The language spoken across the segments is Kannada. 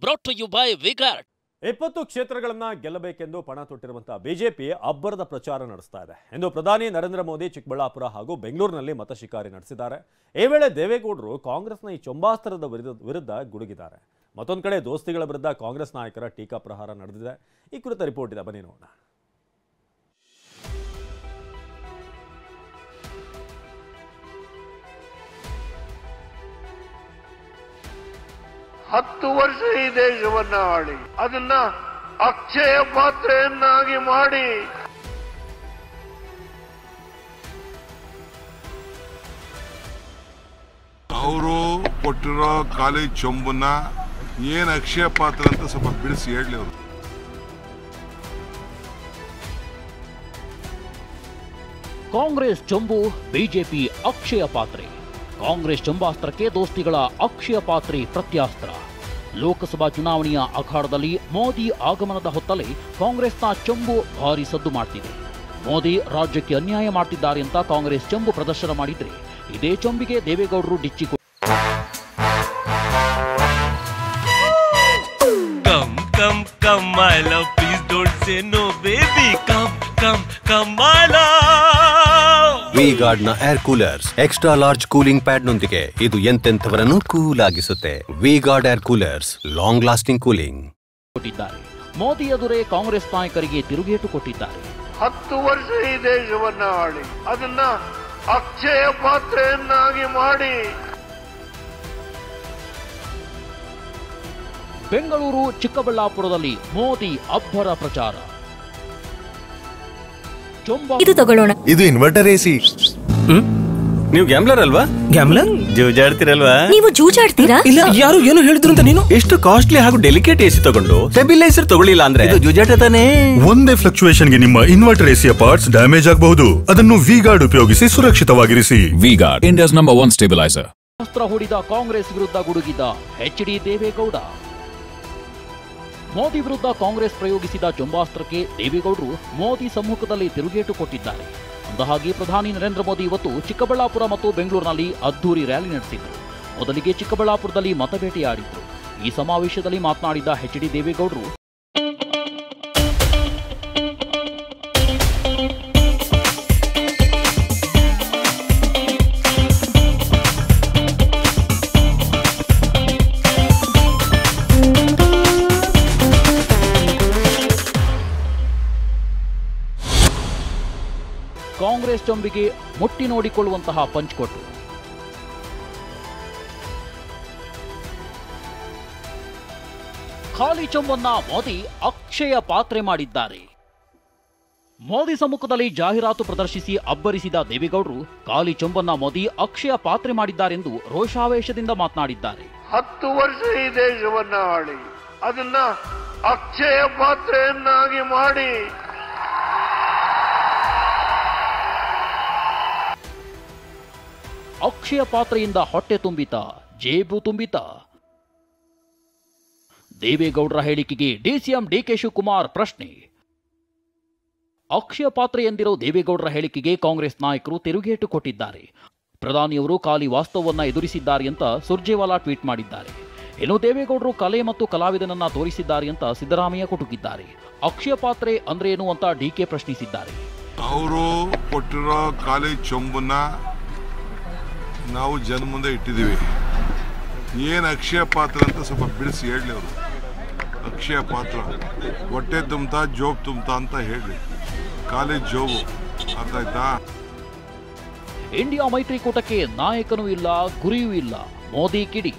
brought to you by Vigard. 20 ಕ್ಷೇತ್ರಗಳನ್ನ ಗೆಲ್ಲಬೇಕೆಂದು ಪಣ ತೊಟ್ಟಿರುವಂತಹ ಬಿಜೆಪಿ ಅಬ್ಬರದ ಪ್ರಚಾರ ನಡೆಸ್ತಾ ಇದೆ ಎಂದು ಪ್ರಧಾನಿ ನರೇಂದ್ರ ಮೋದಿ ಚಿಕ್ಕಬಳ್ಳಾಪುರ ಹಾಗೂ ಬೆಂಗಳೂರಿನಲ್ಲಿ ಮತ ಶಿಕಾರಿ ನಡೆಸಿದ್ದಾರೆ. ಈ ವೇಳೆ ದೇವೇಗೌಡರು ಕಾಂಗ್ರೆಸ್ನ ಈ ಚೊಂಬಾಸ್ತ್ರದ ವಿರುದ್ಧ ಗುಡುಗಿದ್ದಾರೆ. ಮತ್ತೊಂದು ಕಡೆ ದೋಸ್ತಿಗಳ ವಿರುದ್ಧ ಕಾಂಗ್ರೆಸ್ ನಾಯಕರ ಟೀಕಾ ಪ್ರಹಾರ ನಡೆದಿದೆ. ಈ ಕುರಿತ ರಿಪೋರ್ಟ್ ಇದೆ, ಬನ್ನಿ ನೋಡೋಣ. ಹತ್ತು ವರ್ಷ ಈ ದೇಶವನ್ನ ಆಳಿ ಅದನ್ನ ಅಕ್ಷಯ ಪಾತ್ರೆಯನ್ನಾಗಿ ಮಾಡಿ ಅವರು ಕೊಟ್ಟಿರೋ ಖಾಲಿ ಚೊಂಬನ್ನ ಏನ್ ಅಕ್ಷಯ ಪಾತ್ರ ಅಂತ ಸ್ವಲ್ಪ ಬಿಡಿಸಿ ಹೇಳಲಿ ಅವರು. ಕಾಂಗ್ರೆಸ್ ಚೊಂಬು, ಬಿಜೆಪಿ ಅಕ್ಷಯ ಪಾತ್ರೆ. ಕಾಂಗ್ರೆಸ್ ಚೊಂಬಾಸ್ತ್ರಕ್ಕೆ ದೋಸ್ತಿಗಳ ಅಕ್ಷಯ ಪಾತ್ರೆ ಪ್ರತ್ಯಾಸ್ತ್ರ. ಲೋಕಸಭಾ ಚುನಾವಣೆಯ ಅಖಾಡದಲ್ಲಿ ಮೋದಿ ಆಗಮನದ ಹೊತ್ತಲೇ ಕಾಂಗ್ರೆಸ್ನ ಚೊಂಬು ಭಾರಿ ಸದ್ದು ಮಾಡ್ತಿದೆ. ಮೋದಿ ರಾಜ್ಯಕ್ಕೆ ಅನ್ಯಾಯ ಮಾಡ್ತಿದ್ದಾರೆ ಅಂತ ಕಾಂಗ್ರೆಸ್ ಚೊಂಬು ಪ್ರದರ್ಶನ ಮಾಡಿದ್ರೆ, ಇದೇ ಚೊಂಬಿಗೆ ದೇವೇಗೌಡರು ಡಿಚ್ಚಿ ವಿಗಾರ್ಡ್ ನ air coolers extra large cooling pad ನೊಂದಿಗೆ ಇದು ಎಂತೆಂಥವರನ್ನು ಕೂಲ್ ಆಗಿಸುತ್ತೆ. V-Guard air coolers, long lasting cooling ಕೊಟ್ಟಿದ್ದಾರೆ. ಮೋದಿ ಎದುರೇ ಕಾಂಗ್ರೆಸ್ ನಾಯಕರಿಗೆ ತಿರುಗೇಟು ಕೊಟ್ಟಿದ್ದಾರೆ. 10 ವರ್ಷ ಈ ದೇಶವನ್ನ ಆಳಿ ಅದನ್ನ ಅಕ್ಷಯ ಪಾತ್ರೆಯನ್ನಾಗಿ ಮಾಡಿ. ಬೆಂಗಳೂರು, ಚಿಕ್ಕಬಳ್ಳಾಪುರದಲ್ಲಿ ಮೋದಿ ಅಬ್ಬರ ಪ್ರಚಾರ. ಇದು ತಗೊಳ್ಳೋಣ. ಇದು ಇನ್ವರ್ಟರ್ ಎಸಿ. ನೀವು ಗ್ಯಾಮ್ಲರ್ ಅಲ್ವಾ? ಗ್ಯಾಮ್ಲರ್ ಜೂಜಾಡ್ತಿರಲ್ವಾ? ನೀವು ಜೂಜಾಡ್ತೀರಾ? ಇಲ್ಲ, ಯಾರು ಏನು ಹೇಳಿದ್ರು ಅಂತ ನೀನು ಎಷ್ಟು ಕಾಸ್ಟ್ಲಿ ಹಾಗೂ ಡೆಲಿಕೇಟ್ ಎಸಿ ತಗೊಂಡು ಸ್ಟೆಬಿಲೈಸರ್ ತಗೊಳ್ಳಿಲ್ಲ ಅಂದ್ರೆ ಇದು ಜೂಜಾಟ ತಾನೇ. ಒಂದೇ ಫ್ಲಕ್ಚುಯೇಷನ್ ಗೆ ನಿಮ್ಮ ಇನ್ವರ್ಟರ್ ಎಸಿಯ ಪಾರ್ಟ್ಸ್ ಡ್ಯಾಮೇಜ್ ಆಗಬಹುದು. ಅದನ್ನು ವಿಗಾರ್ಡ್ ಉಪಯೋಗಿಸಿ ಸುರಕ್ಷಿತವಾಗಿರಿಸಿ. V-Guard, India's number 1 stabiliser. ಅಸ್ತ್ರ ಹೂಡಿದ ಕಾಂಗ್ರೆಸ್ ವಿರುದ್ಧ ಗುಡುಗಿದ ಎಚ್.ಡಿ. ದೇವೇಗೌಡ. ಮೋದಿ ವಿರುದ್ಧ ಕಾಂಗ್ರೆಸ್ ಪ್ರಯೋಗಿಸಿದ ಚೊಂಬಾಸ್ತ್ರಕ್ಕೆ ದೇವೇಗೌಡರು ಮೋದಿ ಸಮ್ಮುಖದಲ್ಲಿ ತಿರುಗೇಟು ಕೊಟ್ಟಿದ್ದಾರೆ. ಅಂದಹಾಗೆ ಪ್ರಧಾನಿ ನರೇಂದ್ರ ಮೋದಿ ಇವತ್ತು ಚಿಕ್ಕಬಳ್ಳಾಪುರ ಮತ್ತು ಬೆಂಗಳೂರಿನಲ್ಲಿ ಅದ್ದೂರಿ ರ್ಯಾಲಿ ನಡೆಸಿದರು. ಮೊದಲಿಗೆ ಚಿಕ್ಕಬಳ್ಳಾಪುರದಲ್ಲಿ ಮತಬೇಟೆಯಾಡಿದ್ರು. ಈ ಸಮಾವೇಶದಲ್ಲಿ ಮಾತನಾಡಿದ ಎಚ್.ಡಿ. ದೇವೇಗೌಡರು, ಕಾಂಗ್ರೆಸ್ ಚೊಂಬಿಗೆ ಮುಟ್ಟಿ ನೋಡಿಕೊಳ್ಳುವಂತಹ ಪಂಚ್ ಕೊಟ್ಟರು. ಖಾಲಿ ಚೊಂಬನ್ನ ಮೋದಿ ಅಕ್ಷಯ ಪಾತ್ರೆ ಮಾಡಿದ್ದಾರೆ. ಮೋದಿ ಸಮ್ಮುಖದಲ್ಲಿ ಜಾಹೀರಾತು ಪ್ರದರ್ಶಿಸಿ ಅಬ್ಬರಿಸಿದ ದೇವೇಗೌಡರು ಖಾಲಿ ಚೊಂಬನ್ನ ಮೋದಿ ಅಕ್ಷಯ ಪಾತ್ರೆ ಮಾಡಿದ್ದಾರೆಂದು ರೋಷಾವೇಶದಿಂದ ಮಾತನಾಡಿದ್ದಾರೆ. 10 ವರ್ಷ ಈ ದೇಶವನ್ನ ಆಳಿ ಅದನ್ನ ಅಕ್ಷಯ ಪಾತ್ರೆಯನ್ನಾಗಿ ಮಾಡಿ. ಅಕ್ಷಯ ಪಾತ್ರೆಯಿಂದ ಹೊಟ್ಟೆ ತುಂಬಿತ, ಜೇಬು ತುಂಬಿತ. ದೇವೇಗೌಡರ ಹೇಳಿಕೆಗೆ ಡಿಸಿಎಂ ಡಿಕೆ ಶಿವಕುಮಾರ್ ಪ್ರಶ್ನೆ. ಅಕ್ಷಯ ಪಾತ್ರೆ ಎಂದಿರೋ ದೇವೇಗೌಡರ ಹೇಳಿಕೆಗೆ ಕಾಂಗ್ರೆಸ್ ನಾಯಕರು ತಿರುಗೇಟು ಕೊಟ್ಟಿದ್ದಾರೆ. ಪ್ರಧಾನಿಯವರು ಖಾಲಿ ವಾಸ್ತವವನ್ನ ಎದುರಿಸಿದ್ದಾರೆ ಅಂತ ಸುರ್ಜೇವಾಲಾ ಟ್ವೀಟ್ ಮಾಡಿದ್ದಾರೆ. ಇನ್ನು ದೇವೇಗೌಡರು ಕಲೆ ಮತ್ತು ಕಲಾವಿದನನ್ನ ತೋರಿಸಿದ್ದಾರೆ ಅಂತ ಸಿದ್ದರಾಮಯ್ಯ ಕುಟುಕಿದ್ದಾರೆ. ಅಕ್ಷಯ ಪಾತ್ರೆ ಅಂದ್ರೇನು ಅಂತ ಡಿಕೆ ಪ್ರಶ್ನಿಸಿದ್ದಾರೆ. ಅವರು ಕೊಟ್ಟಿರೋ ಖಾಲಿ ಚೊಂಬನ್ನ ನಾವು ಜನ ಮುಂದೆ ಇಟ್ಟಿದ್ದೀವಿ. ಏನು ಅಕ್ಷಯ ಪಾತ್ರ ಅಂತ ಸ್ವಲ್ಪ ಬಿಡಿಸಿ ಹೇಳಲಿ ಅವರು. ಅಕ್ಷಯ ಪಾತ್ರ ಹೊಟ್ಟೆ ತುಂಬ್ತಾ ಜೋಬ್ ತುಂಬ್ತಾ ಅಂತ ಹೇಳಿ, ಖಾಲಿ ಜೋಬು. ಅರ್ಥ ಆಯ್ತಾ? ಇಂಡಿಯಾ ಮೈತ್ರಿಕೂಟಕ್ಕೆ ನಾಯಕನೂ ಇಲ್ಲ, ಗುರಿಯೂ ಇಲ್ಲ, ಮೋದಿ ಕಿಡಿ.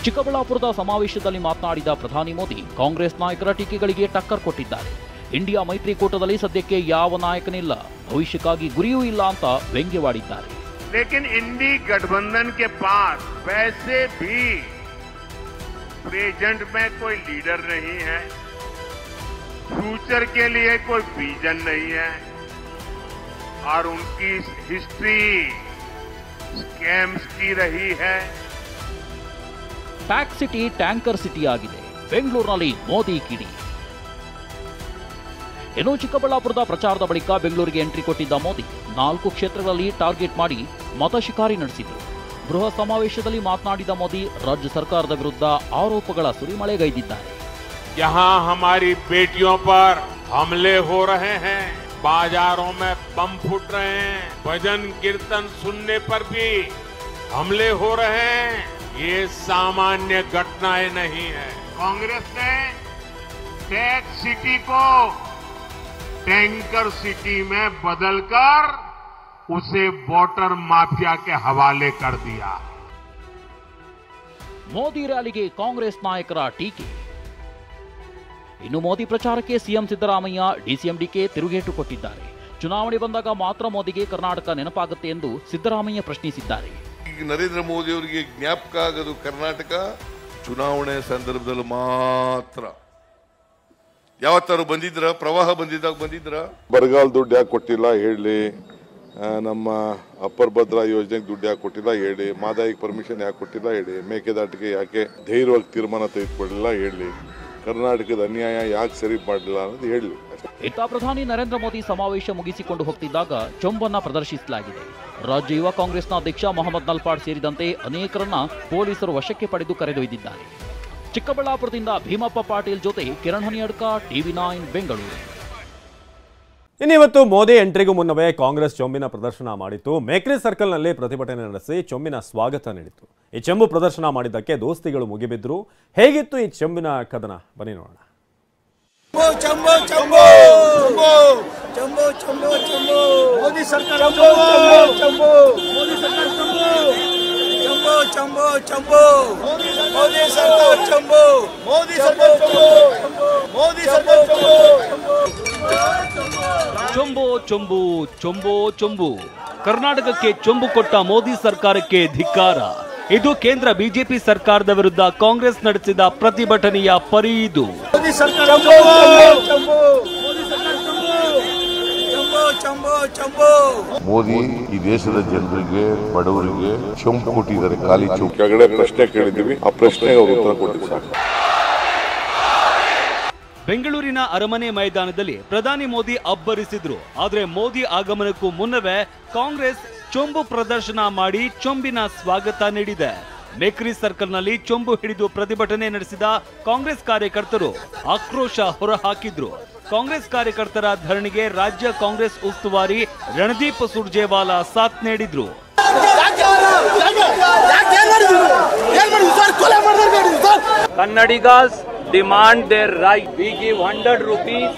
ಚಿಕ್ಕಬಳ್ಳಾಪುರದ ಸಮಾವೇಶದಲ್ಲಿ ಮಾತನಾಡಿದ ಪ್ರಧಾನಿ ಮೋದಿ ಕಾಂಗ್ರೆಸ್ ನಾಯಕರ ಟೀಕೆಗಳಿಗೆ ಟಕ್ಕರ್ ಕೊಟ್ಟಿದ್ದಾರೆ. ಇಂಡಿಯಾ ಮೈತ್ರಿಕೂಟದಲ್ಲಿ ಸದ್ಯಕ್ಕೆ ಯಾವ ನಾಯಕನಿಲ್ಲ, ಭವಿಷ್ಯಕ್ಕಾಗಿ ಗುರಿಯೂ ಇಲ್ಲ ಅಂತ ವ್ಯಂಗ್ಯವಾಡಿದ್ದಾರೆ. लेकिन इंडी गठबंधन के पास वैसे भी प्रेजेंट में कोई लीडर नहीं है, फ्यूचर के लिए कोई विजन नहीं है और उनकी हिस्ट्री स्कैम्स की रही है. ಟ್ಯಾಕ್ಸ್ ಸಿಟಿ ಟ್ಯಾಂಕರ್ ಸಿಟಿ ಆಗಿದೆ. ಬೆಂಗಳೂರಿನಲ್ಲಿ ಮೋದಿ ಕಿಡಿ. ಇನ್ನು ಚಿಕ್ಕಬಳ್ಳಾಪುರದ ಪ್ರಚಾರದ ಬಳಿಕ ಬೆಂಗಳೂರಿಗೆ ಎಂಟ್ರಿ ಕೊಟ್ಟಿದ್ದ ಮೋದಿ 4 ಕ್ಷೇತ್ರಗಳಲ್ಲಿ ಟಾರ್ಗೆಟ್ ಮಾಡಿ ಮತ ಶಿಕಾರಿ ನಡೆಸಿದರು. ಬೃಹತ್ ಸಮಾವೇಶದಲ್ಲಿ ಮಾತನಾಡಿದ ಮೋದಿ ರಾಜ್ಯ ಸರ್ಕಾರದ ವಿರುದ್ಧ ಆರೋಪಗಳ ಸುರಿಮಳೆಗೈದಿದ್ದಾರೆ. यहाँ हमारी बेटियों पर हमले हो रहे हैं, बाजारों में बम फूट रहे हैं, भजन कीर्तन सुनने पर भी हमले हो रहे हैं, ये सामान्य घटनाएं नहीं है। कांग्रेस ने टेक सिटी को टैंकर सिटी में बदलकर उसे वाटर माफिया के हवाले कर दिया। ಮೋದಿ ರ್ಯಾಲಿಗೆ ಕಾಂಗ್ರೆಸ್ ನಾಯಕರ ಟೀಕೆ. ಇನ್ನು ಮೋದಿ ಪ್ರಚಾರಕ್ಕೆ ಸಿಎಂ ಸಿದ್ದರಾಮಯ್ಯ ಡಿಸಿಎಂ ಡಿಕೆ ತಿರುಗೇಟು ಕೊಟ್ಟಿದ್ದಾರೆ. ಚುನಾವಣೆ ಬಂದಾಗ ಮಾತ್ರ ಮೋದಿಗೆ ಕರ್ನಾಟಕ ನೆನಪಾಗುತ್ತೆ ಎಂದು ಸಿದ್ದರಾಮಯ್ಯ ಪ್ರಶ್ನಿಸಿದ್ದಾರೆ. ಈಗ ನರೇಂದ್ರ ಮೋದಿ ಅವರಿಗೆ ಜ್ಞಾಪಕ ಆಗೋದು ಕರ್ನಾಟಕ ಚುನಾವಣೆ ಸಂದರ್ಭದಲ್ಲಿ ಮಾತ್ರ. ಯಾವತ್ತಾರು ಬಂದಿದ್ರ? ಪ್ರವಾಹ ಬಂದಿದ್ದಾಗ ಬಂದಿದ್ರ? ಬರಗಾಲ ದುಡ್ಡು ಯಾಕೆ ಕೊಟ್ಟಿಲ್ಲ ಹೇಳಿ, ನಮ್ಮ ಅಪ್ಪರ್ ಭದ್ರಾ ಯೋಜನೆಗೆ ದುಡ್ಡು ಯಾಕೆ ಕೊಟ್ಟಿಲ್ಲ ಹೇಳಿ, ಮಾದಾಯಿಗೆ ಪರ್ಮಿಷನ್ ಯಾಕೆ ಕೊಟ್ಟಿಲ್ಲ ಹೇಳಿ, ಮೇಕೆದಾಟಿಗೆ ಯಾಕೆ ಧೈರ್ಯವಾಗಿ ತೀರ್ಮಾನ ತೆಗೆದುಕೊಳ್ಳಿಲ್ಲ ಹೇಳಿ, ಕರ್ನಾಟಕದ ಅನ್ಯಾಯ ಯಾಕೆ ಸರಿ ಮಾಡಲಿಲ್ಲ ಅನ್ನೋದು ಹೇಳಿ. ಇತ್ತ ಪ್ರಧಾನಿ ನರೇಂದ್ರ ಮೋದಿ ಸಮಾವೇಶ ಮುಗಿಸಿಕೊಂಡು ಹೋಗ್ತಿದ್ದಾಗ ಚೊಂಬನ್ನ ಪ್ರದರ್ಶಿಸಲಾಗಿದೆ. ರಾಜ್ಯ ಯುವ ಕಾಂಗ್ರೆಸ್ನ ಅಧ್ಯಕ್ಷ ಮೊಹಮ್ಮದ್ ನಲ್ಪಾಡ್ ಸೇರಿದಂತೆ ಅನೇಕರನ್ನ ಪೊಲೀಸರು ವಶಕ್ಕೆ ಪಡೆದು ಕರೆದೊಯ್ದಿದ್ದಾರೆ. ಚಿಕ್ಕಬಳ್ಳಾಪುರದಿಂದ ಭೀಮಪ್ಪ ಪಾಟೀಲ್ ಜೊತೆ ಕಿರಣ್ ಹನಿಯಡ್ಕ, TV9 ಬೆಂಗಳೂರು. ಇನ್ನಿವತ್ತು ಮೋದಿ ಎಂಟ್ರಿಗೂ ಮುನ್ನವೇ ಕಾಂಗ್ರೆಸ್ ಚೊಂಬಿನ ಪ್ರದರ್ಶನ ಮಾಡಿತ್ತು. ಮೇಕ್ರಿ ಸರ್ಕಲ್ನಲ್ಲಿ ಪ್ರತಿಭಟನೆ ನಡೆಸಿ ಚೊಂಬಿನ ಸ್ವಾಗತ ನೀಡಿತು. ಈ ಚೆಂಬು ಪ್ರದರ್ಶನ ಮಾಡಿದ್ದಕ್ಕೆ ದೋಸ್ತಿಗಳು ಮುಗಿಬಿದ್ರು. ಹೇಗಿತ್ತು ಈ ಚೆಂಬಿನ ಕದನ? ಬನ್ನಿ ನೋಡೋಣ. ಚೊಂಬು ಚೊಂಬು ಚೊಂಬು ಚೊಂಬು. ಕರ್ನಾಟಕಕ್ಕೆ ಚೊಂಬು ಕೊಟ್ಟ ಮೋದಿ ಸರ್ಕಾರಕ್ಕೆ ಧಿಕ್ಕಾರ. ಇದು ಕೇಂದ್ರ ಬಿಜೆಪಿ ಸರ್ಕಾರದ ವಿರುದ್ಧ ಕಾಂಗ್ರೆಸ್ ನಡೆಸಿದ ಪ್ರತಿಭಟನೆಯ ಪರಿ. ಇದು ಮೋದಿ ಈ ದೇಶದ ಜನರಿಗೆ, ಬಡವರಿಗೆ ಚೊಂಬು ಕೊಟ್ಟಿದ್ದಾರೆ. ಖಾಲಿ ಚೊಂಬು. ಕೆಳಗಡೆ ಪ್ರಶ್ನೆ ಕೇಳಿದ್ದೀವಿ, ಆ ಪ್ರಶ್ನೆಗೆ ಅವರು ಉತ್ತರ ಕೊಟ್ಟಿದ್ದಾರೆ. ಬೆಂಗಳೂರಿನ ಅರಮನೆ ಮೈದಾನದಲ್ಲಿ ಪ್ರಧಾನಿ ಮೋದಿ ಅಬ್ಬರಿಸಿದ್ರು. ಆದ್ರೆ ಮೋದಿ ಆಗಮನಕ್ಕೂ ಮುನ್ನವೇ ಕಾಂಗ್ರೆಸ್ ಚೊಂಬು ಪ್ರದರ್ಶನ ಮಾಡಿ ಚೊಂಬಿನ ಸ್ವಾಗತ ನೀಡಿದೆ. ಮೇಕ್ರಿ ಸರ್ಕಲ್ನಲ್ಲಿ ಚೊಂಬು ಹಿಡಿದು ಪ್ರತಿಭಟನೆ ನಡೆಸಿದ ಕಾಂಗ್ರೆಸ್ ಕಾರ್ಯಕರ್ತರು ಆಕ್ರೋಶ ಹೊರಹಾಕಿದ್ರು. ಕಾಂಗ್ರೆಸ್ ಕಾರ್ಯಕರ್ತರ ಧರಣಿಗೆ ರಾಜ್ಯ ಕಾಂಗ್ರೆಸ್ ಉಸ್ತುವಾರಿ ರಣದೀಪ್ ಸುರ್ಜೇವಾಲಾ ಸಾಥ್ ನೀಡಿದ್ರು. Kannadigas demand their right. We give 100 rupees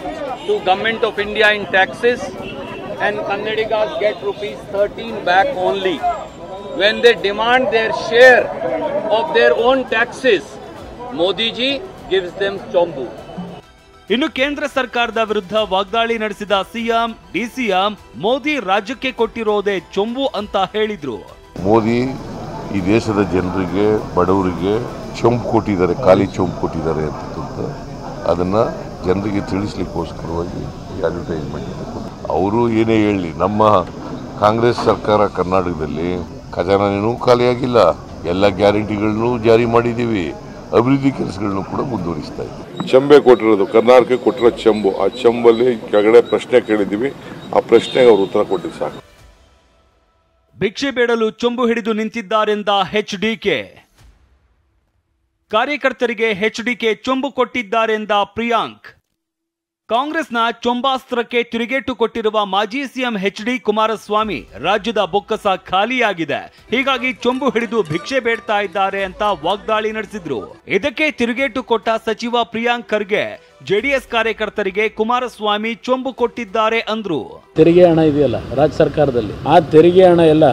to Government of India in taxes and Kannadigas get rupees 13 back only. When they demand their share of their own taxes, Modi ji gives them chombu. ಇನ್ನು ಕೇಂದ್ರ ಸರ್ಕಾರದ ವಿರುದ್ಧ ವಾಗ್ದಾಳಿ ನಡೆಸಿದ ಸಿಎಂ ಡಿಸಿಎಂ ಮೋದಿ ರಾಜ್ಯಕ್ಕೆ ಕೊಟ್ಟಿರೋದೇ ಚೊಂಬು ಅಂತ ಹೇಳಿದ್ರು. ಮೋದಿ ಈ ದೇಶದ ಜನರಿಗೆ, ಬಡವರಿಗೆ ಚೊಂಬು ಕೊಟ್ಟಿದ್ದಾರೆ, ಖಾಲಿ ಚೊಂಬು ಕೊಟ್ಟಿದ್ದಾರೆ ಅಂತ ಅದನ್ನ ಜನರಿಗೆ ತಿಳಿಸ್ಲಿಕ್ಕೋಸ್ಕರವಾಗಿ ಅಡ್ವರ್ಟೈಸ್ಮೆಂಟ್. ಅವರು ಏನೇ ಹೇಳಿ, ನಮ್ಮ ಕಾಂಗ್ರೆಸ್ ಸರ್ಕಾರ ಕರ್ನಾಟಕದಲ್ಲಿ ಖಜಾನೆನೂ ಖಾಲಿಯಾಗಿಲ್ಲ, ಎಲ್ಲ ಗ್ಯಾರಂಟಿಗಳನ್ನು ಜಾರಿ ಮಾಡಿದ್ದೀವಿ, ಅಭಿವೃದ್ಧಿ ಕೆಲಸಗಳನ್ನು ಕೂಡ ಮುಂದುವರಿಸ್ತಾ ಇದ್ದೀವಿ. ಚೆಂಬೆ ಕೊಟ್ಟಿರೋದು, ಕರ್ನಾಟಕಕ್ಕೆ ಕೊಟ್ಟಿರೋ ಚೆಂಬು. ಆ ಚೆಂಬಲ್ಲಿ ಕೆಳಗಡೆ ಪ್ರಶ್ನೆ ಕೇಳಿದ್ದೀವಿ, ಆ ಪ್ರಶ್ನೆಗೆ ಅವರು ಉತ್ತರ ಕೊಟ್ಟಿದ್ದು ಸಾಕು. ಭಿಕ್ಷೆ ಬೇಡಲು ಚೊಂಬು ಹಿಡಿದು ನಿಂತಿದ್ದಾರೆಂದ HDK. ಕಾರ್ಯಕರ್ತರಿಗೆ HDK ಚೊಂಬು ಕೊಟ್ಟಿದ್ದಾರೆಂದ ಪ್ರಿಯಾಂಕ್. ಕಾಂಗ್ರೆಸ್ನ ಚೊಂಬಾಸ್ತ್ರಕ್ಕೆ ತಿರುಗೇಟು ಕೊಟ್ಟಿರುವ ಮಾಜಿ ಸಿಎಂ HD ಕುಮಾರಸ್ವಾಮಿ ರಾಜ್ಯದ ಬೊಕ್ಕಸ ಖಾಲಿಯಾಗಿದೆ, ಹೀಗಾಗಿ ಚೊಂಬು ಹಿಡಿದು ಭಿಕ್ಷೆ ಬೇಡ್ತಾ ಇದ್ದಾರೆ ಅಂತ ವಾಗ್ದಾಳಿ ನಡೆಸಿದ್ರು. ಇದಕ್ಕೆ ತಿರುಗೇಟು ಕೊಟ್ಟ ಸಚಿವ ಪ್ರಿಯಾಂಕ್ ಖರ್ಗೆ ಜೆಡಿಎಸ್ ಕಾರ್ಯಕರ್ತರಿಗೆ ಕುಮಾರಸ್ವಾಮಿ ಚೊಂಬು ಕೊಟ್ಟಿದ್ದಾರೆ ಅಂದ್ರು. ತೆರಿಗೆ ಹಣ ಇದೆಯಲ್ಲ ರಾಜ್ಯ ಸರ್ಕಾರದಲ್ಲಿ, ಆ ತೆರಿಗೆ ಹಣ ಎಲ್ಲ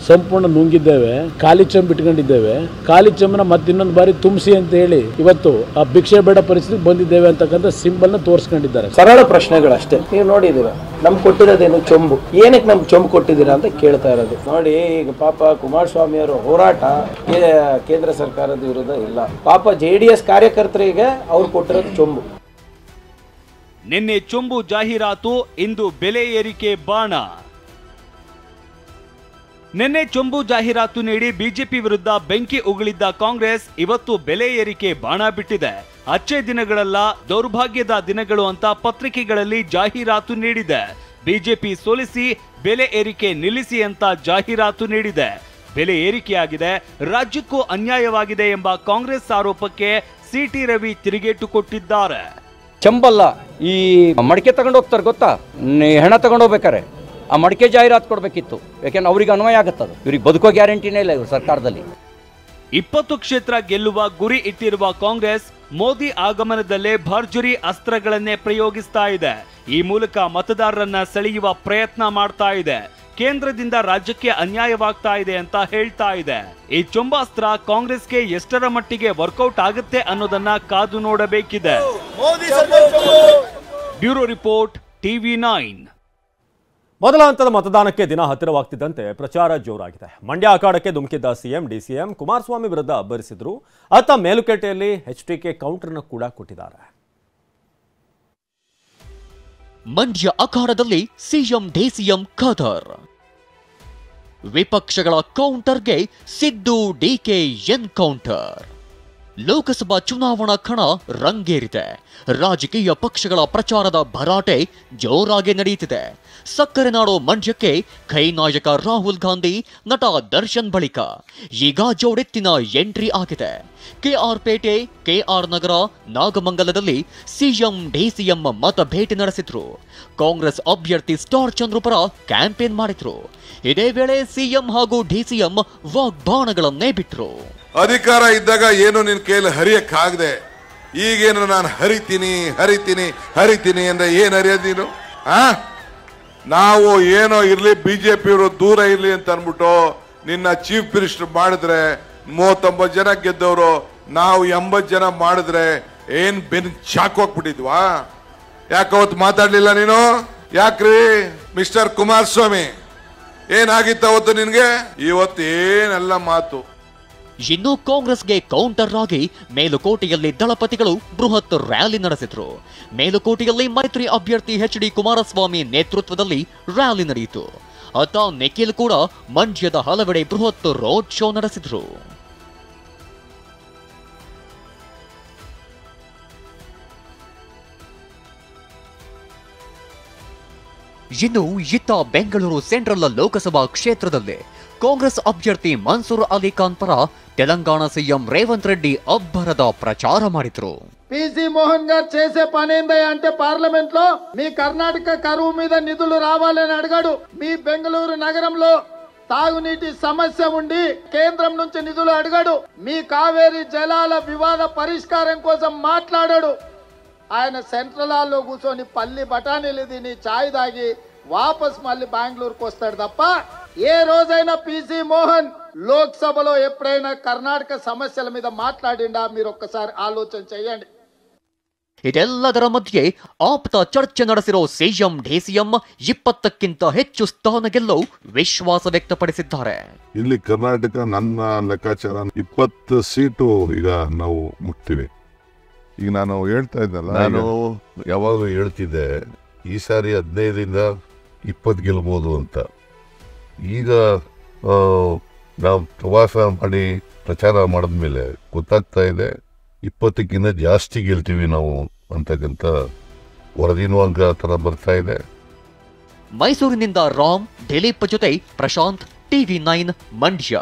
ಸಂಪೂರ್ಣ ನುಂಗಿದ್ದೇವೆ, ಖಾಲಿ ಚೊಂಬು ಇಟ್ಕೊಂಡಿದ್ದೇವೆ. ಖಾಲಿ ಚೊಂಬನ ಮತ್ತಿನ್ನೊಂದು ಬಾರಿ ತುಂಬಿಸಿ ಅಂತ ಹೇಳಿ ಇವತ್ತು ಆ ಭಿಕ್ಷೆ ಬೇಡ ಪರಿಸ್ಥಿತಿ ಬಂದಿದ್ದೇವೆ ಅಂತಕ್ಕಂಥ ಸಿಂಬಲ್ ನ ತೋರಿಸ್ಕೊಂಡಿದ್ದಾರೆ. ಸರಳ ಪ್ರಶ್ನೆಗಳಷ್ಟೇ. ನೀವು ನೋಡಿದೀರ ನಮ್ಗೆ ಕೊಟ್ಟಿರೋದೇನು ಚೊಂಬು, ಏನಕ್ಕೆ ನಮ್ಗೆ ಚೊಂಬು ಕೊಟ್ಟಿದ್ದೀರಾ ಅಂತ ಕೇಳ್ತಾ ಇರೋದು. ನೋಡಿ, ಈಗ ಪಾಪ ಕುಮಾರಸ್ವಾಮಿ ಅವರ ಹೋರಾಟ ಕೇಂದ್ರ ಸರ್ಕಾರದ ವಿರುದ್ಧ ಇಲ್ಲ, ಪಾಪ JDS ಕಾರ್ಯಕರ್ತರಿಗೆ ಅವ್ರು ಕೊಟ್ಟಿರೋದು ಚೊಂಬು. ನಿನ್ನೆ ಚೊಂಬು ಜಾಹೀರಾತು, ಇಂದು ಬೆಲೆ ಏರಿಕೆ ಬಾಣ. ನಿನ್ನೆ ಚೊಂಬು ಜಾಹೀರಾತು ನೀಡಿ ಬಿಜೆಪಿ ವಿರುದ್ಧ ಬೆಂಕಿ ಉಗುಳಿದ್ದ ಕಾಂಗ್ರೆಸ್ ಇವತ್ತು ಬೆಲೆ ಏರಿಕೆ ಬಾಣ ಬಿಟ್ಟಿದೆ. ಅಚ್ಚೆ ದಿನಗಳೆಲ್ಲ ದೌರ್ಭಾಗ್ಯದ ದಿನಗಳು ಅಂತ ಪತ್ರಿಕೆಗಳಲ್ಲಿ ಜಾಹೀರಾತು ನೀಡಿದೆ. ಬಿಜೆಪಿ ಸೋಲಿಸಿ ಬೆಲೆ ಏರಿಕೆ ನಿಲ್ಲಿಸಿ ಅಂತ ಜಾಹೀರಾತು ನೀಡಿದೆ. ಬೆಲೆ ಏರಿಕೆಯಾಗಿದೆ, ರಾಜ್ಯಕ್ಕೂ ಅನ್ಯಾಯವಾಗಿದೆ ಎಂಬ ಕಾಂಗ್ರೆಸ್ ಆರೋಪಕ್ಕೆ ಸಿಟಿ ರವಿ ತಿರುಗೇಟು ಕೊಟ್ಟಿದ್ದಾರೆ. ಚಂಬಲ್ಲ, ಈ ಮಡಿಕೆ ತಗೊಂಡು ಹೋಗ್ತಾರೆ ಗೊತ್ತಾ, ಹೆಣ ತಗೊಂಡು ಹೋಗ್ಬೇಕಾರೆ ಆ ಮಡಿಕೆ ಜಾಹೀರಾತು ಕೊಡಬೇಕಿತ್ತು. ಯಾಕೆಂದ್ರೆ ಅವ್ರಿಗೆ ಅನ್ವಯ ಆಗುತ್ತದು, ಇವ್ರಿಗೆ ಬದುಕೋ ಗ್ಯಾರಂಟಿನೇ ಇಲ್ಲ ಇವ್ರ ಸರ್ಕಾರದಲ್ಲಿ. 20 ಕ್ಷೇತ್ರ ಗೆಲ್ಲುವ ಗುರಿ ಇಟ್ಟಿರುವ ಕಾಂಗ್ರೆಸ್ ಮೋದಿ ಆಗಮನದಲ್ಲೇ ಭರ್ಜರಿ ಅಸ್ತ್ರಗಳನ್ನೇ ಪ್ರಯೋಗಿಸ್ತಾ ಇದೆ. ಈ ಮೂಲಕ ಮತದಾರರನ್ನ ಸೆಳೆಯುವ ಪ್ರಯತ್ನ ಮಾಡ್ತಾ ಇದೆ. ಕೇಂದ್ರದಿಂದ ರಾಜ್ಯಕ್ಕೆ ಅನ್ಯಾಯವಾಗ್ತಾ ಇದೆ ಅಂತ ಹೇಳ್ತಾ ಇದೆ. ಈ ಚೊಂಬಾಸ್ತ್ರ ಕಾಂಗ್ರೆಸ್ಗೆ ಎಷ್ಟರ ಮಟ್ಟಿಗೆ ವರ್ಕೌಟ್ ಆಗುತ್ತೆ ಅನ್ನೋದನ್ನ ಕಾದು ನೋಡಬೇಕಿದೆ. Bureau report, TV9. ಮೊದಲ ಹಂತದ ಮತದಾನಕ್ಕೆ ದಿನ ಹತ್ತಿರವಾಗ್ತಿದ್ದಂತೆ ಪ್ರಚಾರ ಜೋರಾಗಿದೆ. ಮಂಡ್ಯ ಅಖಾಡಕ್ಕೆ ಧುಮುಕಿದ್ದ ಸಿಎಂ ಡಿಸಿಎಂ ಕುಮಾರಸ್ವಾಮಿ ವಿರುದ್ಧ ಅಬ್ಬರಿಸಿದ್ರು. ಅತ್ತ ಮೇಲುಕೇಟೆಯಲ್ಲಿ HDK ಕೌಂಟರ್ನ ಕೂಡ ಕೊಟ್ಟಿದ್ದಾರೆ. ಮಂಡ್ಯ ಅಖಾಡದಲ್ಲಿ ಸಿಎಂ ಡಿಸಿಎಂ ಖದರ್, ವಿಪಕ್ಷಗಳ ಕೌಂಟರ್ಗೆ ಸಿದ್ದು ಡಿಕೆ ಎನ್ಕೌಂಟರ್. ಲೋಕಸಭಾ ಚುನಾವಣಾ ಕಣ ರಂಗೇರಿದೆ. ರಾಜಕೀಯ ಪಕ್ಷಗಳ ಪ್ರಚಾರದ ಭರಾಟೆ ಜೋರಾಗಿ ನಡೆಯುತ್ತಿದೆ. ಸಕ್ಕರೆ ನಾಡು ಮಂಡ್ಯಕ್ಕೆ ಕೈ ನಾಯಕ ರಾಹುಲ್ ಗಾಂಧಿ, ನಟ ದರ್ಶನ್ ಬಳಿಕ ಈಗ ಜೋಡೆತ್ತಿನ ಎಂಟ್ರಿ ಆಗಿದೆ. KR ಪೇಟೆ, KR ನಗರ, ನಾಗಮಂಗಲದಲ್ಲಿ ಸಿಎಂ ಡಿಸಿಎಂ ಮತ ಭೇಟಿ ನಡೆಸಿದ್ರು. ಕಾಂಗ್ರೆಸ್ ಅಭ್ಯರ್ಥಿ ಸ್ಟಾರ್ ಚಂದ್ರು ಪರ ಕ್ಯಾಂಪೇನ್ ಮಾಡಿದ್ರು. ಇದೇ ವೇಳೆ ಸಿಎಂ ಹಾಗೂ ಡಿಸಿಎಂ ವಾಗ್ಬಾಣಗಳನ್ನೇ ಬಿಟ್ರು. ಅಧಿಕಾರ ಇದ್ದಾಗ ಏನು ನಿನ್ ಕೈಯಲ್ಲಿ ಹರಿಯಕ್ಕಾಗದೆ, ಈಗೇನು ನಾನು ಹರಿತೀನಿ ಅಂದ್ರೆ ಏನ್ ಹರಿಯೋದು ನೀನು? ನಾವು ಏನೋ ಇರ್ಲಿ, ಬಿಜೆಪಿಯವರು ದೂರ ಇರ್ಲಿ ಅಂತ ಅನ್ಬಿಟ್ಟು ನಿನ್ನ ಚೀಫ್ ಮಿನಿಸ್ಟರ್ ಮಾಡಿದ್ರೆ 39 ಜನ ಗೆದ್ದವರು, ನಾವು 80 ಜನ ಮಾಡಿದ್ರೆ ಏನ್ ಬೆನ್ ಚಾಕ್ ಹೋಗ್ಬಿಟ್ಟಿದ್ವಾ? ಯಾಕವತ್ತು ಮಾತಾಡ್ಲಿಲ್ಲ ನೀನು? ಯಾಕ್ರಿ ಮಿಸ್ಟರ್ ಕುಮಾರಸ್ವಾಮಿ, ಏನಾಗಿತ್ತ ಅವತ್ತು ನಿನ್ಗೆ? ಇವತ್ತು ಏನೆಲ್ಲ ಮಾತು. ಇನ್ನು ಕಾಂಗ್ರೆಸ್ಗೆ ಕೌಂಟರ್ ಆಗಿ ಮೇಲುಕೋಟೆಯಲ್ಲಿ ದಳಪತಿಗಳು ಬೃಹತ್ ರ್ಯಾಲಿ ನಡೆಸಿದ್ರು. ಮೇಲುಕೋಟೆಯಲ್ಲಿ ಮೈತ್ರಿ ಅಭ್ಯರ್ಥಿ HD ಕುಮಾರಸ್ವಾಮಿ ನೇತೃತ್ವದಲ್ಲಿ ರ್ಯಾಲಿ ನಡೆಯಿತು. ಅತ್ತ ನಿಖಿಲ್ ಕೂಡ ಮಂಡ್ಯದ ಹಲವೆಡೆ ಬೃಹತ್ ರೋಡ್ ಶೋ ನಡೆಸಿದ್ರು. ಇನ್ನು ಇತ್ತ ಬೆಂಗಳೂರು ಸೆಂಟ್ರಲ್ ಲೋಕಸಭಾ ಕ್ಷೇತ್ರದಲ್ಲಿ ಕಾಂಗ್ರೆಸ್ అభ్యర్థి మన్సూర్ అలీ ఖాన్ పర తెలంగాణ సీఎం రేవంత్ రెడ్డి అబ్బರದ ప్రచార ಮಾಡಿದ್ರು. పిసి మోహన్ గారు చేసే పని ఏంటంటే పార్లమెంట్ లో మీ కర్ణాటక కరువు మీద నిధులు రావాలని అడిగాడు. మీ బెంగళూరు నగరంలో తాగునీటి సమస్య ఉండి కేంద్రం నుంచి నిధులు అడిగాడు. మీ కావేరీ జలాల వివాద పరిష్కారం కోసం మాట్లాడాడు. ఆయన సెంట్రల్ హాల్లో కూర్చొని పల్లి బఠానీలు తిని చాయ్ తాగి వాపస్ మళ్ళీ బెంగళూరుకు వస్తాడు తప్ప ఏ రోజైనా పిసి మోహన్ లోక్సభలో ఎప్పుడైనా కర్ణాటక సమస్యల మీద మాట్లాడిండా? మీరు ఒక్కసారి ఆలోచన చేయండి. ಇದೆಲ್ಲದರ ಮಧ್ಯೆ ಆಪ್ತ ಚರ್ಚೆ ನಡೆಸಿರೋ ಸಿಎಂ ಡಿಸಿಎಂ 20ಕ್ಕಿಂತ ಹೆಚ್ಚು ಸ್ಥಾನ ಗೆಲ್ಲೋ ವಿಶ್ವಾಸ ವ್ಯಕ್ತಪಡಿಸಿದ್ದಾರೆ. ಇಲ್ಲಿ ಕರ್ನಾಟಕ ನನ್ನ ಲೆಕ್ಕಾಚಾರ 20 ಸೀಟು ಈಗ ನಾವು ಮುಟ್ತೀವಿ. ಈಗ ನಾನು ಹೇಳ್ತಾ ಇದ್ದಲ್ಲ, ನಾನು ಯಾವಾಗಲೂ ಹೇಳ್ತಿದ್ದೆ ಈ ಸಾರಿ 15ರಿಂದ 20 ಗೆಲ್ಬೋದು ಅಂತ. ಈಗ ನಾವು ಪ್ರವಾಸ ಮಾಡಿ ಪ್ರಚಾರ ಮಾಡಿದ್ಮೇಲೆ ಗೊತ್ತಾಗ್ತಾ ಇದೆ 20ಕ್ಕಿಂತ ಜಾಸ್ತಿ ಗೆಲ್ತೀವಿ ನಾವು ಅಂತಕ್ಕಂಥ ವರದಿನೂ ಅಂಗ ತರ ಬರ್ತಾ ಇದೆ. ಮೈಸೂರಿನಿಂದ ರಾಮ್, ದಿಲೀಪ್ ಜೊತೆ ಪ್ರಶಾಂತ್, TV9 ಮಂಡ್ಯ.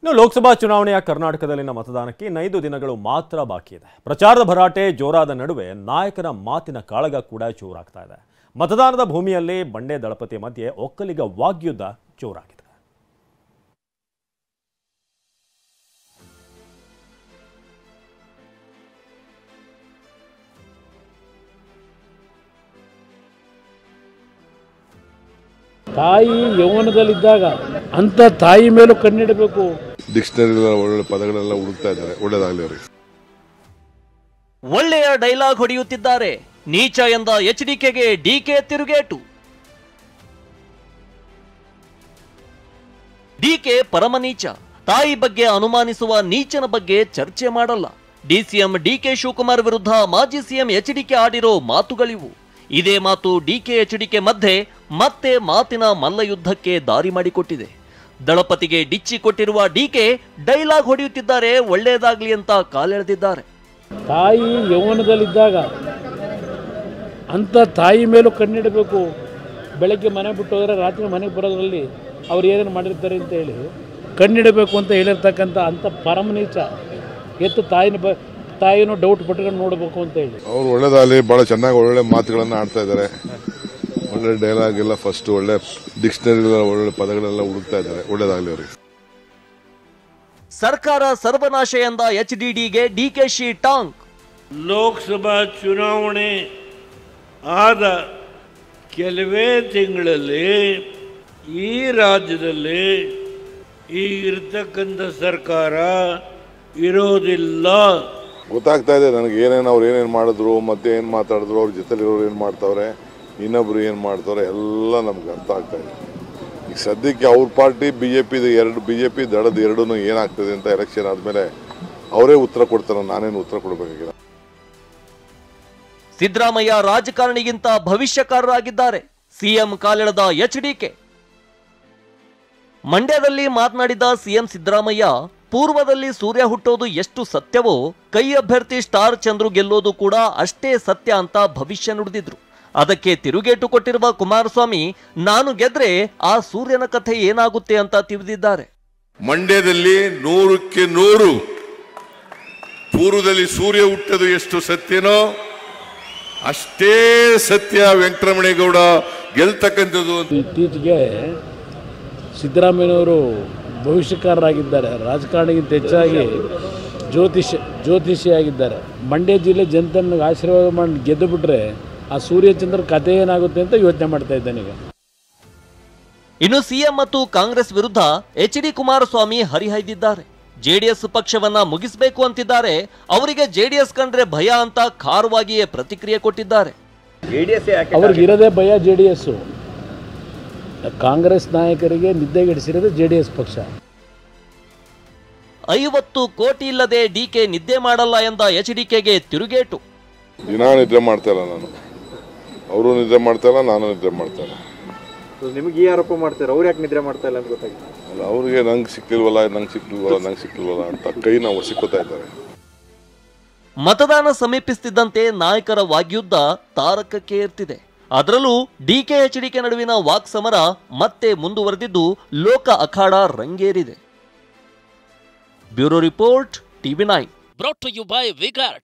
ಇನ್ನು ಲೋಕಸಭಾ ಚುನಾವಣೆಯ ಕರ್ನಾಟಕದಲ್ಲಿನ ಮತದಾನಕ್ಕೆ 5 ದಿನಗಳು ಮಾತ್ರ ಬಾಕಿ ಇದೆ. ಪ್ರಚಾರದ ಭರಾಟೆ ಜೋರಾದ ನಡುವೆ ನಾಯಕರ ಮಾತಿನ ಕಾಳಗ ಕೂಡ ಜೋರಾಗ್ತಾ ಇದೆ. ಮತದಾನದ ಭೂಮಿಯಲ್ಲಿ ಬಂಡೆ ದಳಪತಿ ಮಧ್ಯೆ ಒಕ್ಕಲಿಗ ವಾಗ್ಯುದ್ಧ ಜೋರಾಗಿದೆ. ತಾಯಿ ಯೌವನದಲ್ಲಿದ್ದಾಗ ಅಂತ ತಾಯಿ ಮೇಲೂ ಕಣ್ಣಿಡಬೇಕು. ಡಿಕ್ಷನರಿ ಒಳ್ಳೆ ಪದಗಳೆಲ್ಲ ಹುಡುಕ್ತಾ ಇದ್ದಾರೆ. ಒಳ್ಳೇದಾಗಲಿ ಅವರಿಗೆ. ಒಳ್ಳೆಯ ಡೈಲಾಗ್ ಹೊಡೆಯುತ್ತಿದ್ದಾರೆ. ನೀಚ ಎಂದ HDKಗೆ ಡಿಕೆ ತಿರುಗೇಟು. ಡಿಕೆ ಪರಮ ನೀಚ. ತಾಯಿ ಬಗ್ಗೆ ಅನುಮಾನಿಸುವ ನೀಚನ ಬಗ್ಗೆ ಚರ್ಚೆ ಮಾಡಲ್ಲ. ಡಿಸಿಎಂ ಡಿಕೆ ಶಿವಕುಮಾರ್ ವಿರುದ್ಧ ಮಾಜಿ ಸಿಎಂ HDK ಆಡಿರೋ ಮಾತುಗಳಿವು. ಇದೇ ಮಾತು ಡಿಕೆ HDK ಮಧ್ಯೆ ಮತ್ತೆ ಮಾತಿನ ಮಲ್ಲಯುದ್ಧಕ್ಕೆ ದಾರಿ ಮಾಡಿಕೊಟ್ಟಿದೆ. ದಳಪತಿಗೆ ಡಿಚ್ಚಿ ಕೊಟ್ಟಿರುವ ಡಿಕೆ ಡೈಲಾಗ್ ಹೊಡೆಯುತ್ತಿದ್ದಾರೆ. ಒಳ್ಳೆಯದಾಗ್ಲಿ ಅಂತ ಕಾಲೆಳೆದಿದ್ದಾರೆ. ತಾಯಿ ಯೌವನದಲ್ಲಿದ್ದಾಗ ಅಂತ ತಾಯಿ ಮೇಲೂ ಕಣ್ಣಿಡಬೇಕು. ಬೆಳಗ್ಗೆ ಮನೆ ಬಿಟ್ಟು ಹೋದರೆ ರಾತ್ರಿ ಮನೆಗೆ ಬರೋದ್ರಲ್ಲಿ ಅವ್ರು ಏನೇನು ಮಾಡಿರ್ತಾರೆ ಅಂತ ಹೇಳಿ ಕಣ್ಣಿಡಬೇಕು ಅಂತ ಹೇಳಿರ್ತಕ್ಕಂಥ ಅಂಥ ಪರಮನೀಚ ಎತ್ತು ತಾಯಿನೂ ಡೌಟ್ ಪಟ್ಕೊಂಡು ನೋಡಬೇಕು ಅಂತ ಹೇಳಿ. ಅವ್ರು ಒಳ್ಳೇದಾಗಲಿ, ಭಾಳ ಚೆನ್ನಾಗಿ ಒಳ್ಳೊಳ್ಳೆ ಮಾತುಗಳನ್ನು ಆಡ್ತಾ ಇದ್ದಾರೆ. ಒಳ್ಳೆ ಡೈಲಾಗ್ ಎಲ್ಲ ಫಸ್ಟ್ ಒಳ್ಳೆ ಡಿಕ್ಷನರಿ ಒಳ್ಳೆ ಪದಗಳೆಲ್ಲ ಹುಡುಕ್ತಾ ಇದ್ದಾರೆ. ಒಳ್ಳೇದಾಗಲಿ ಅವರಿಗೆ. ಸರ್ಕಾರ ಸರ್ವನಾಶ ಎಂದ HDDಗೆ DKಶಿ ಟಾಂಗ್. ಲೋಕಸಭಾ ಚುನಾವಣೆ ಆದ ಕೆಲವೇ ತಿಂಗಳಲ್ಲಿ ಈ ರಾಜ್ಯದಲ್ಲಿ ಈಗಿರ್ತಕ್ಕಂಥ ಸರ್ಕಾರ ಇರೋದಿಲ್ಲ. ಗೊತ್ತಾಗ್ತಾ ಇದೆ ನನಗೆ ಅವ್ರು ಏನೇನು ಮಾಡಿದ್ರು, ಮತ್ತೆ ಏನು ಮಾತಾಡಿದ್ರು, ಅವ್ರ ಜೊತೆಲಿರೋರು ಏನು ಮಾಡ್ತಾವ್ರೆ, ಇನ್ನೊಬ್ರು ಏನು ಮಾಡ್ತಾವ್ರೆ ಎಲ್ಲ ನಮ್ಗೆ ಅರ್ಥ ಆಗ್ತಾ ಇದೆ. ಈಗ ಸದ್ಯಕ್ಕೆ ಅವ್ರ ಪಾರ್ಟಿ BJP ದಳದ ಎರಡೂ ಏನಾಗ್ತದೆ ಅಂತ ಎಲೆಕ್ಷನ್ ಆದಮೇಲೆ ಅವರೇ ಉತ್ತರ ಕೊಡ್ತಾರೆ. ನಾನೇನು ಉತ್ತರ ಕೊಡಬೇಕಾಗಿಲ್ಲ. ಸಿದ್ದರಾಮಯ್ಯ ರಾಜಕಾರಣಿಗಿಂತ ಭವಿಷ್ಯಕಾರರಾಗಿದ್ದಾರೆ. ಸಿಎಂ ಕಾಲೆಳೆದ HDK. ಮಂಡ್ಯದಲ್ಲಿ ಮಾತನಾಡಿದ ಸಿಎಂ ಸಿದ್ದರಾಮಯ್ಯ, ಪೂರ್ವದಲ್ಲಿ ಸೂರ್ಯ ಹುಟ್ಟೋದು ಎಷ್ಟು ಸತ್ಯವೋ ಕೈ ಅಭ್ಯರ್ಥಿ ಸ್ಟಾರ್ ಚಂದ್ರು ಗೆಲ್ಲೋದು ಕೂಡ ಅಷ್ಟೇ ಸತ್ಯ ಅಂತ ಭವಿಷ್ಯ ನುಡಿದಿದ್ರು. ಅದಕ್ಕೆ ತಿರುಗೇಟು ಕೊಟ್ಟಿರುವ ಕುಮಾರಸ್ವಾಮಿ, ನಾನು ಗೆದ್ರೆ ಆ ಸೂರ್ಯನ ಕಥೆ ಏನಾಗುತ್ತೆ ಅಂತ ತಿಳಿದಿದ್ದಾರೆ. ಮಂಡ್ಯದಲ್ಲಿ 100ಕ್ಕೆ 100 ಪೂರ್ವದಲ್ಲಿ ಸೂರ್ಯ ಹುಟ್ಟೋದು ಎಷ್ಟು ಸತ್ಯನೋ ಅಷ್ಟೇ ಸತ್ಯ ವೆಂಕಟರಮಣೇಗೌಡ ಗೆಲ್ತಕ್ಕಂಥದ್ದು. ಇತ್ತೀಚೆಗೆ ಸಿದ್ದರಾಮಯ್ಯನವರು ಭವಿಷ್ಯಕಾರರಾಗಿದ್ದಾರೆ. ರಾಜಕಾರಣಿಗಿಂತ ಹೆಚ್ಚಾಗಿ ಜ್ಯೋತಿಷಿಯಾಗಿದ್ದಾರೆ. ಮಂಡ್ಯ ಜಿಲ್ಲೆ ಜನತೆಯನ್ನು ಆಶೀರ್ವಾದ ಮಾಡಿ ಗೆದ್ದು ಬಿಟ್ರೆ ಆ ಸೂರ್ಯಚಂದ್ರ ಕಥೆ ಏನಾಗುತ್ತೆ ಅಂತ ಯೋಚನೆ ಮಾಡ್ತಾ ಇದ್ದಾನೆ ಈಗ. ಇನ್ನು ಸಿಎಂ ಮತ್ತು ಕಾಂಗ್ರೆಸ್ ವಿರುದ್ಧ HD ಕುಮಾರಸ್ವಾಮಿ ಹರಿಹಾಯ್ದಿದ್ದಾರೆ. JDS ಪಕ್ಷವನ್ನ ಮುಗಿಸಬೇಕು ಅಂತಿದ್ದಾರೆ. ಅವರಿಗೆ JDS ಕಂಡ್ರೆ ಭಯ ಅಂತ ಖಾರವಾಗಿಯೇ ಪ್ರತಿಕ್ರಿಯೆ ಕೊಟ್ಟಿದ್ದಾರೆ. ಅವ್ರಿಗೆ ಇರೋದೇ ಭಯ JDS. ಕಾಂಗ್ರೆಸ್ ನಾಯಕರಿಗೆ ನಿದ್ದೆಗೆಡಿಸಿರೋದು JDS ಪಕ್ಷ. 50 ಕೋಟಿ ಇಲ್ಲದೆ DK ನಿದ್ದೆ ಮಾಡಲ್ಲ ಎಂದ HDKಗೆ ತಿರುಗೇಟು. ದಿನಾ ನಿದ್ರೆ ಮಾಡ್ತಾ ಇಲ್ಲ ನಾನು, ಅವರು ನಿದ್ರೆ ಮಾಡ್ತಾ ಇಲ್ಲ, ನಾನು ನಿದ್ರೆ ಮಾಡ್ತಾ ಇಲ್ಲ. ನಿಮಗೆ ಈ ಆರೋಪ ಮಾಡ್ತಾರೆ, ಅವ್ರು ಯಾಕೆ ನಿದ್ರೆ ಮಾಡ್ತಾ ಇಲ್ಲ ಅಂತ ಗೊತ್ತಾಗಿಲ್ಲ. ಅಲ್ಲ, ಅವ್ರಿಗೆ ನಂಗೆ ಸಿಕ್ಕಿಲ್ವಲ್ಲ ಅಂತ ಕೈನ ಒಸಿಕೋತಾ ಇದ್ದಾರೆ. ಮತದಾನ ಸಮೀಪಿಸುತ್ತಿದ್ದಂತೆ ನಾಯಕರ ವಾಗ್ಯುದ್ಧ ತಾರಕಕ್ಕೆ ಏರ್ತಿದೆ. ಅದರಲ್ಲೂ DK HDK ನಡುವಿನ ವಾಕ್ ಸಮರ ಮತ್ತೆ ಮುಂದುವರೆದಿದ್ದು ಲೋಕ ಅಖಾಡ ರಂಗೇರಿದೆ. Bureau report, TV9. Brought to you by V-Guard.